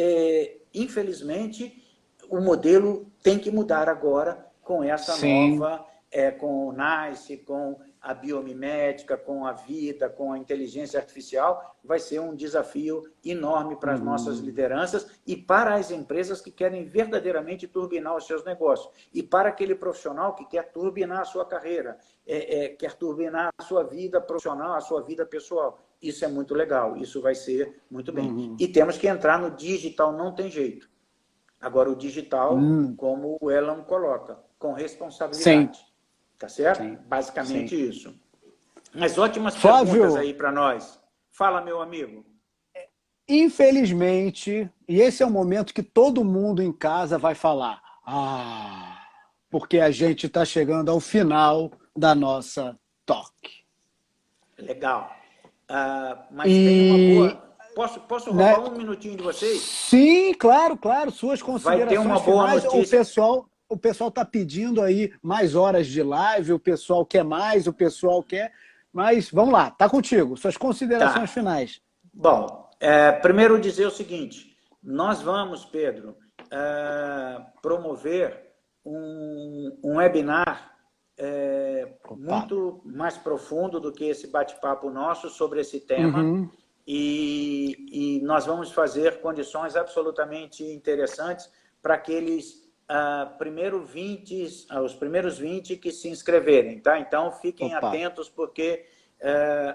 infelizmente, o modelo tem que mudar agora com essa nova, com o NICE, com a biomimética, com a vida, com a inteligência artificial, vai ser um desafio enorme para as nossas lideranças e para as empresas que querem verdadeiramente turbinar os seus negócios. E para aquele profissional que quer turbinar a sua carreira, quer turbinar a sua vida profissional, a sua vida pessoal. Isso é muito legal, isso vai ser muito bem. E temos que entrar no digital, não tem jeito. Agora, o digital, como o Elon coloca, com responsabilidade. Tá certo? Basicamente isso. Mas ótimas perguntas aí para nós. Fala, meu amigo. Infelizmente, e esse é o momento que todo mundo em casa vai falar, porque a gente está chegando ao final da nossa talk. Legal. Mas tem uma boa... Posso roubar um minutinho de vocês? Sim, claro, claro. Suas considerações vai ter uma boa finais. notícia. O pessoal está pedindo aí mais horas de live, o pessoal quer mais, o pessoal quer... Mas vamos lá, tá contigo. Suas considerações finais. Bom, primeiro dizer o seguinte, nós vamos, Pedro, promover um webinar muito mais profundo do que esse bate-papo nosso sobre esse tema. E nós vamos fazer condições absolutamente interessantes para aqueles os primeiros 20 que se inscreverem, tá? Então, fiquem atentos, porque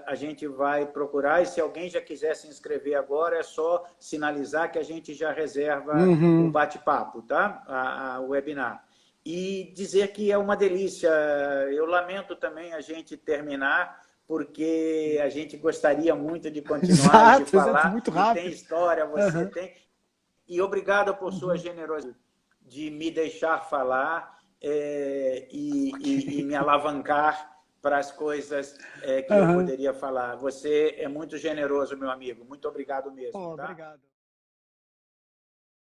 a gente vai procurar, e se alguém já quiser se inscrever agora, é só sinalizar que a gente já reserva o bate-papo, tá? O webinar. E dizer que é uma delícia. Eu lamento também a gente terminar, porque a gente gostaria muito de continuar de falar. Muito rápido. Tem história, você tem. E obrigado por sua generosidade de me deixar falar e me alavancar para as coisas que eu poderia falar. Você é muito generoso, meu amigo. Muito obrigado mesmo. Obrigado.